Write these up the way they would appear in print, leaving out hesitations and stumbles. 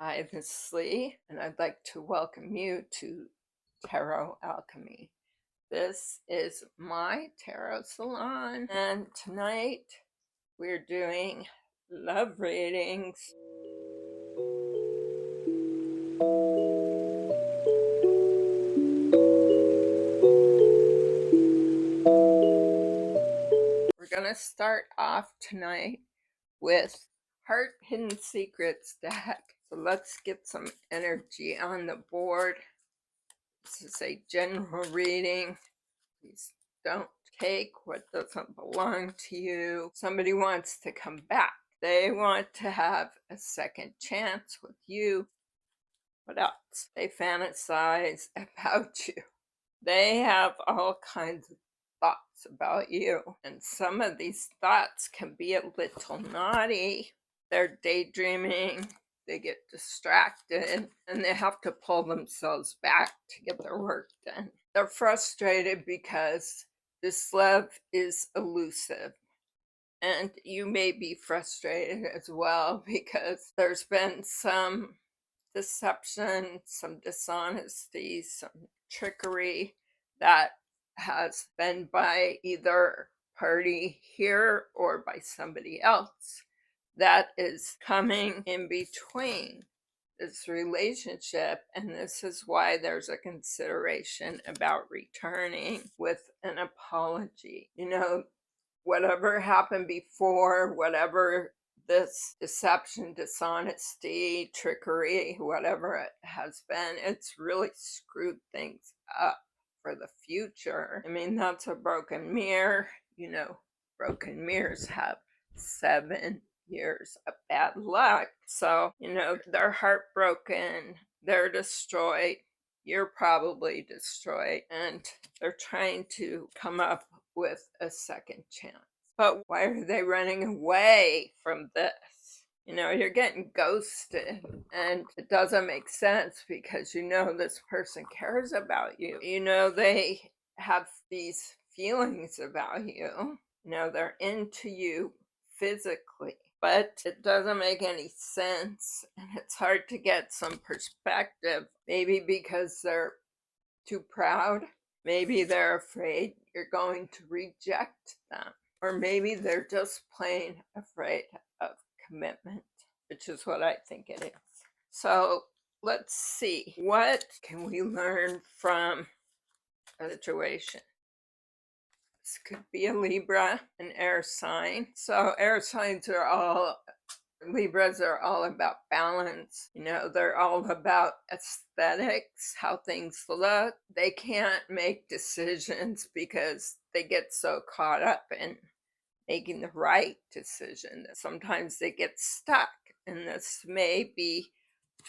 Hi, this is Leigh, and I'd like to welcome you to Tarot Alchemy. This is my tarot salon, and tonight we're doing love readings. We're going to start off tonight with Heart Hidden Secrets deck. So let's get some energy on the board. This is a general reading. Please don't take what doesn't belong to you. Somebody wants to come back. They want to have a second chance with you. What else? They fantasize about you. They have all kinds of thoughts about you. And some of these thoughts can be a little naughty. They're daydreaming. They get distracted and they have to pull themselves back to get their work done. They're frustrated because this love is elusive. And you may be frustrated as well because there's been some deception, some dishonesty, some trickery that has been by either party here or by somebody else that is coming in between this relationship, and this is why there's a consideration about returning with an apology. Whatever happened before, whatever this deception, dishonesty, trickery, whatever it has been, it's really screwed things up for the future. I mean, that's a broken mirror. Broken mirrors have 7 years of bad luck. So, they're heartbroken, they're destroyed, you're probably destroyed, and they're trying to come up with a second chance. But why are they running away from this? You're getting ghosted, and it doesn't make sense because this person cares about you. They have these feelings about you. They're into you physically, but it doesn't make any sense, and it's hard to get some perspective. Maybe because they're too proud. Maybe they're afraid you're going to reject them. Or maybe they're just plain afraid of commitment, which is what I think it is. So let's see. What can we learn from a situation? This could be a Libra, an air sign. So air signs Libras are all about balance. They're all about aesthetics, how things look. They can't make decisions because they get so caught up in making the right decision that sometimes they get stuck. And this may be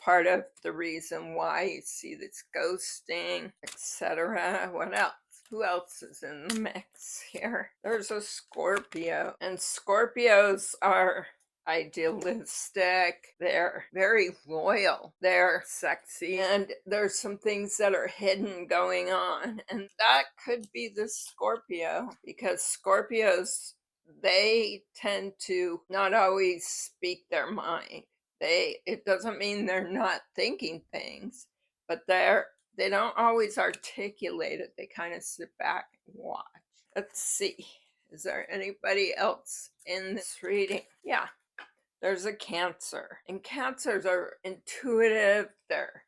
part of the reason why you see this ghosting, etc. What else? Who else is in the mix here? There's a Scorpio, and Scorpios are idealistic, they're very loyal, they're sexy, and there's some things that are hidden going on, and that could be the Scorpio, because Scorpios, they tend to not always speak their mind. It doesn't mean they're not thinking things, but they don't always articulate it. They kind of sit back and watch. Let's see. Is there anybody else in this reading? Yeah, there's a Cancer. And Cancers are intuitive, they're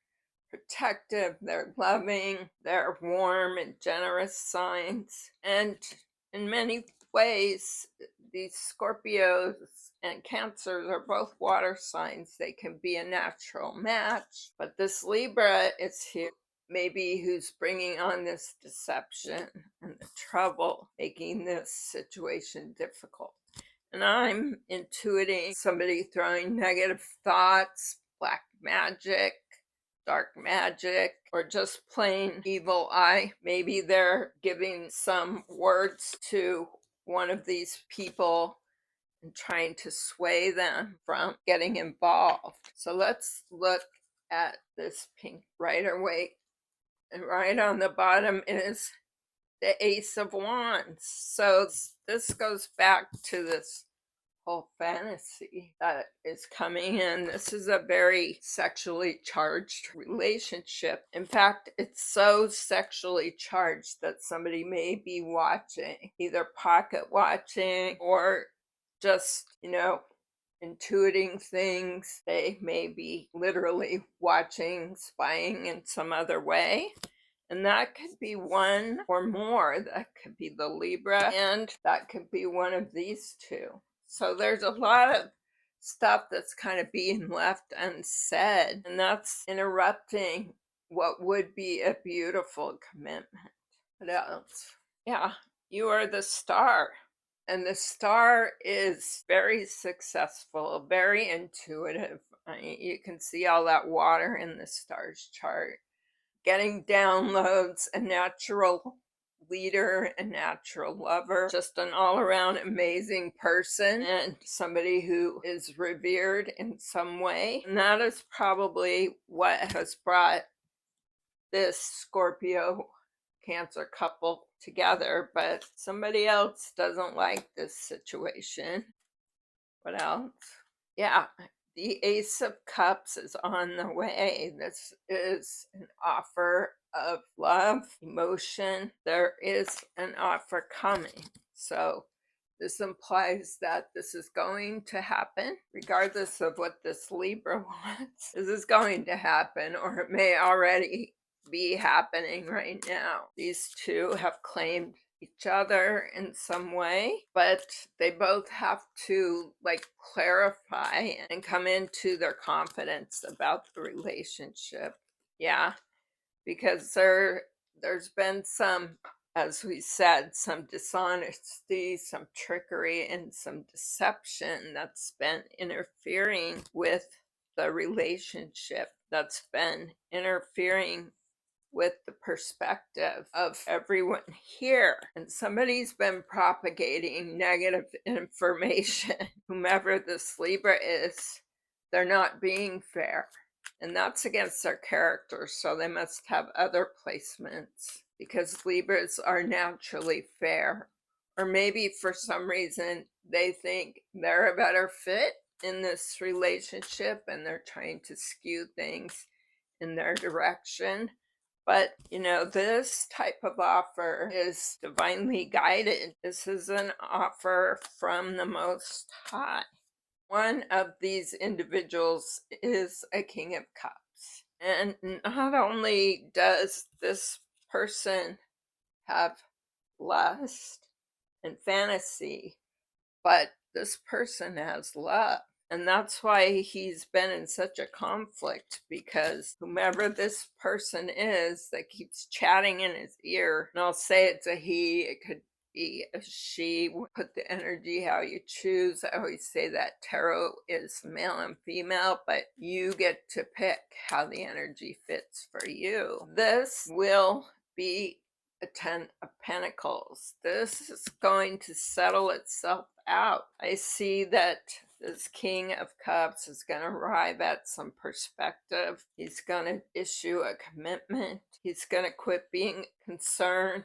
protective, they're loving, they're warm and generous signs. And in many ways, these Scorpios and Cancers are both water signs. They can be a natural match. But this Libra is here, maybe who's bringing on this deception and the trouble, making this situation difficult. And I'm intuiting somebody throwing negative thoughts, black magic, dark magic, or just plain evil eye. Maybe they're giving some words to one of these people and trying to sway them from getting involved. So let's look at this pink Rider-Waite. And right on the bottom is the Ace of Wands. So this goes back to this whole fantasy that is coming in. This is a very sexually charged relationship. In fact, it's so sexually charged that somebody may be watching, either pocket watching or just, intuiting things. They may be literally watching, spying in some other way. And that could be one or more. That could be the Libra, and that could be one of these two. So there's a lot of stuff that's kind of being left unsaid, and that's interrupting what would be a beautiful commitment. What else? Yeah, you are the star. And the star is very successful, very intuitive. You can see all that water in the star's chart. Getting downloads, a natural leader, a natural lover, just an all-around amazing person, and somebody who is revered in some way. And that is probably what has brought this Scorpio Cancer couple together, but somebody else doesn't like this situation. What else? Yeah, the Ace of Cups is on the way. This is an offer of love, emotion. There is an offer coming. So this implies that this is going to happen, regardless of what this Libra wants. This is going to happen, or it may already be happening right now. These two have claimed each other in some way, but they both have to clarify and come into their confidence about the relationship. Yeah, because there's been some, as we said, some dishonesty, some trickery, and some deception that's been interfering with the relationship, that's been interfering with the perspective of everyone here. And somebody's been propagating negative information. Whomever this Libra is, they're not being fair. And that's against their character, so they must have other placements, because Libras are naturally fair. Or maybe for some reason they think they're a better fit in this relationship and they're trying to skew things in their direction. But, this type of offer is divinely guided. This is an offer from the Most High. One of these individuals is a King of Cups. And not only does this person have lust and fantasy, but this person has love. And that's why he's been in such a conflict, because whomever this person is that keeps chatting in his ear, and I'll say it's a he, it could be a she, put the energy how you choose. I always say that tarot is male and female, but you get to pick how the energy fits for you. This will be a 10 of Pentacles. This is going to settle itself out. I see that this King of Cups is going to arrive at some perspective. He's going to issue a commitment. He's going to quit being concerned.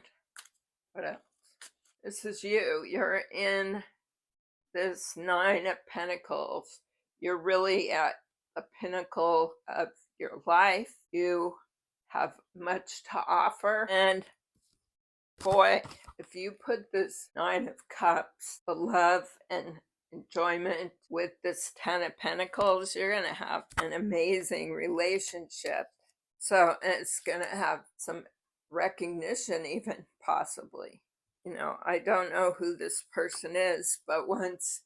What else? This is you. You're in this 9 of Pentacles. You're really at the pinnacle of your life. You have much to offer, and boy, if you put this 9 of Cups, the love and enjoyment, with this 10 of Pentacles, you're going to have an amazing relationship. So it's going to have some recognition, even possibly. I don't know who this person is, but once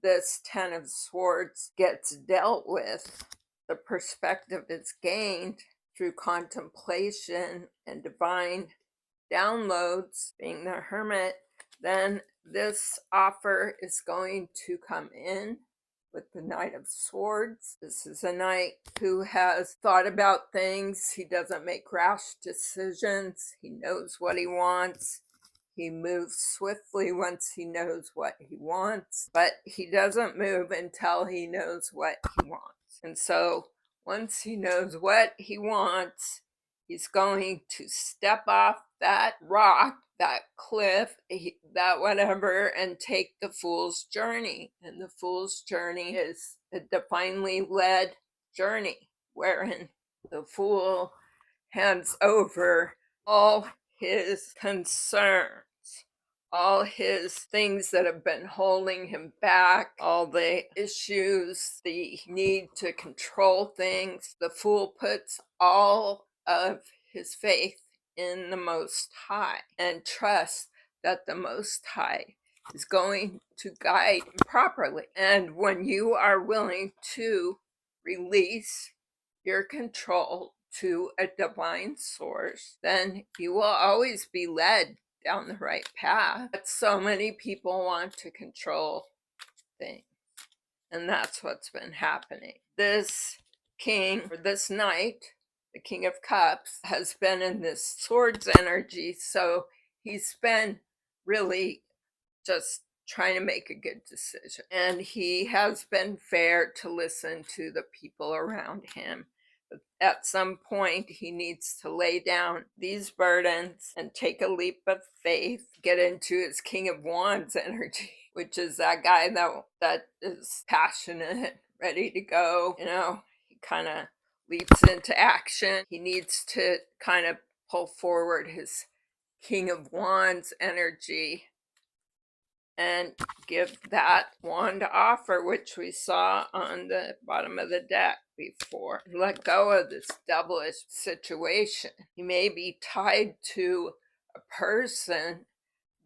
this 10 of Swords gets dealt with, the perspective is gained through contemplation and divine downloads, being the Hermit, then this offer is going to come in with the Knight of Swords. This is a knight who has thought about things. He doesn't make rash decisions. He knows what he wants. He moves swiftly once he knows what he wants, but he doesn't move until he knows what he wants. And so once he knows what he wants, he's going to step off that rock that cliff, that whatever, and take the fool's journey. And the fool's journey is a divinely led journey wherein the fool hands over all his concerns, all his things that have been holding him back, all the issues, the need to control things. The fool puts all of his faith in the Most High and trusts that the Most High is going to guide him properly. And when you are willing to release your control to a divine source, then you will always be led down the right path. But so many people want to control things, and that's what's been happening. This king, or this knight, the King of Cups, has been in this swords energy, so he's been really just trying to make a good decision. And he has been fair to listen to the people around him. But at some point, he needs to lay down these burdens and take a leap of faith, get into his King of Wands energy, which is that guy that is passionate, ready to go. He kind of leaps into action. He needs to kind of pull forward his King of Wands energy and give that wand offer, which we saw on the bottom of the deck before. Let go of this devilish situation. He may be tied to a person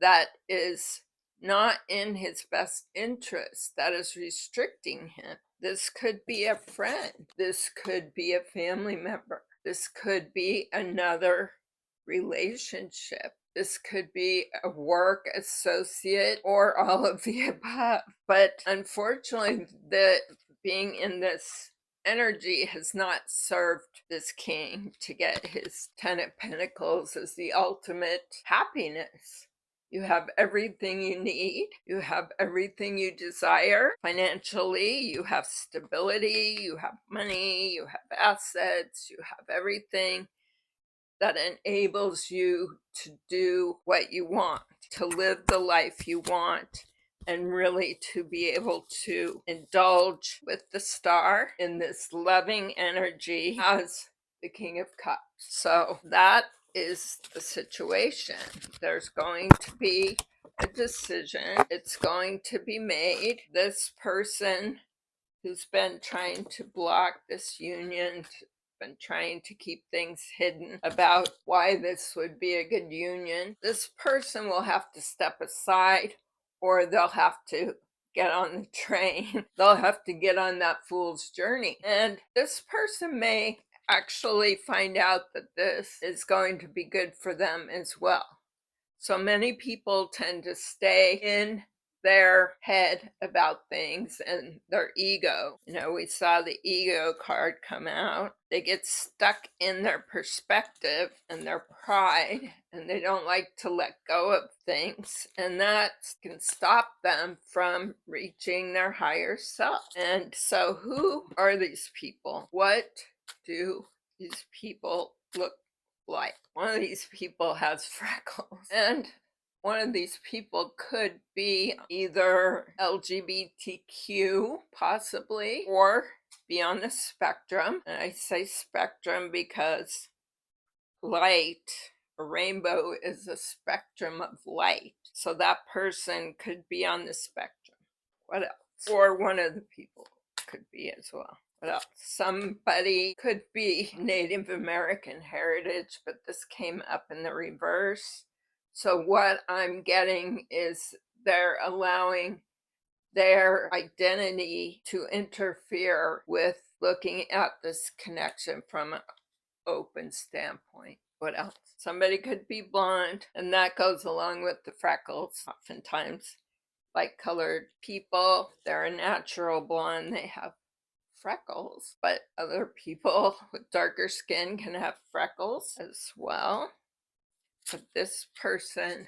that is not in his best interest, that is restricting him. This could be a friend. This could be a family member. This could be another relationship. This could be a work associate or all of the above. But unfortunately, being in this energy has not served this king to get his 10 of Pentacles as the ultimate happiness. You have everything you need. You have everything you desire. Financially, you have stability, you have money, you have assets, you have everything that enables you to do what you want, to live the life you want, and really to be able to indulge with the star in this loving energy as the King of Cups. So that is the situation. There's going to be a decision. It's going to be made. This person who's been trying to block this union, been trying to keep things hidden about why this would be a good union, this person will have to step aside, or they'll have to get on the train. They'll have to get on that fool's journey. And this person may actually find out that this is going to be good for them as well. So many people tend to stay in their head about things and their ego. We saw the ego card come out. They get stuck in their perspective and their pride, and they don't like to let go of things, and that can stop them from reaching their higher self. And so who are these people? What do these people look like? One of these people has freckles, and one of these people could be either LGBTQ, possibly, or be on the spectrum. And I say spectrum because light, a rainbow is a spectrum of light. So that person could be on the spectrum. What else? Or one of the people could be as well. What else? Somebody could be Native American heritage, but this came up in the reverse. So what I'm getting is they're allowing their identity to interfere with looking at this connection from an open standpoint. What else? Somebody could be blonde, and that goes along with the freckles. Oftentimes, light-colored people, they're a natural blonde, they have freckles, but other people with darker skin can have freckles as well. But this person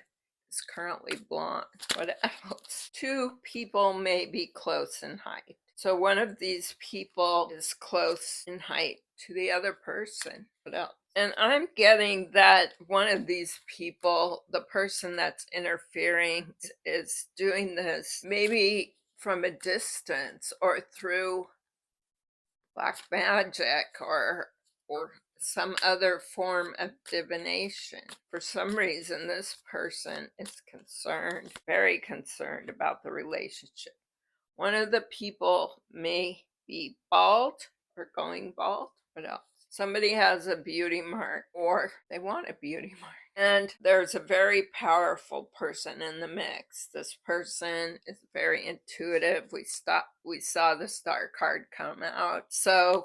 is currently blonde. What else? Two people may be close in height. So one of these people is close in height to the other person. What else? And I'm getting that one of these people, the person that's interfering, is doing this maybe from a distance or through black magic or some other form of divination. For some reason, this person is concerned, very concerned about the relationship. One of the people may be bald or going bald. What else? Somebody has a beauty mark or they want a beauty mark. And there's a very powerful person in the mix. This person is very intuitive. We saw the star card come out. So,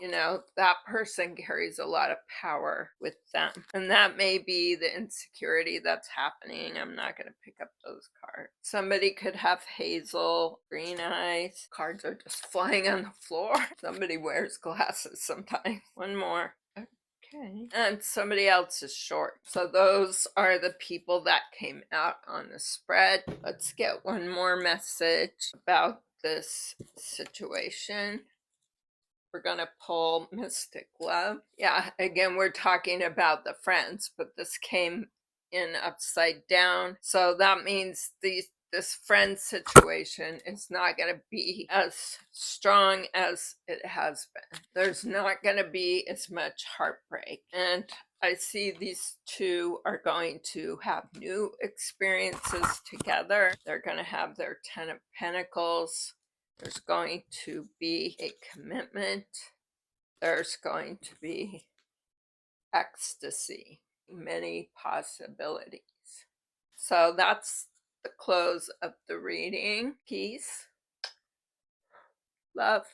that person carries a lot of power with them. And that may be the insecurity that's happening. I'm not going to pick up those cards. Somebody could have hazel green eyes. Cards are just flying on the floor. Somebody wears glasses sometimes. One more. Okay. And somebody else is short. So those are the people that came out on the spread. Let's get one more message about this situation. We're going to pull Mystic Love. Yeah, again, we're talking about the friends, but this came in upside down. So that means this friend situation is not going to be as strong as it has been. There's not going to be as much heartbreak. And I see these two are going to have new experiences together. They're going to have their 10 of Pentacles. There's going to be a commitment. There's going to be ecstasy, many possibilities. So that's the close of the reading. Peace, love.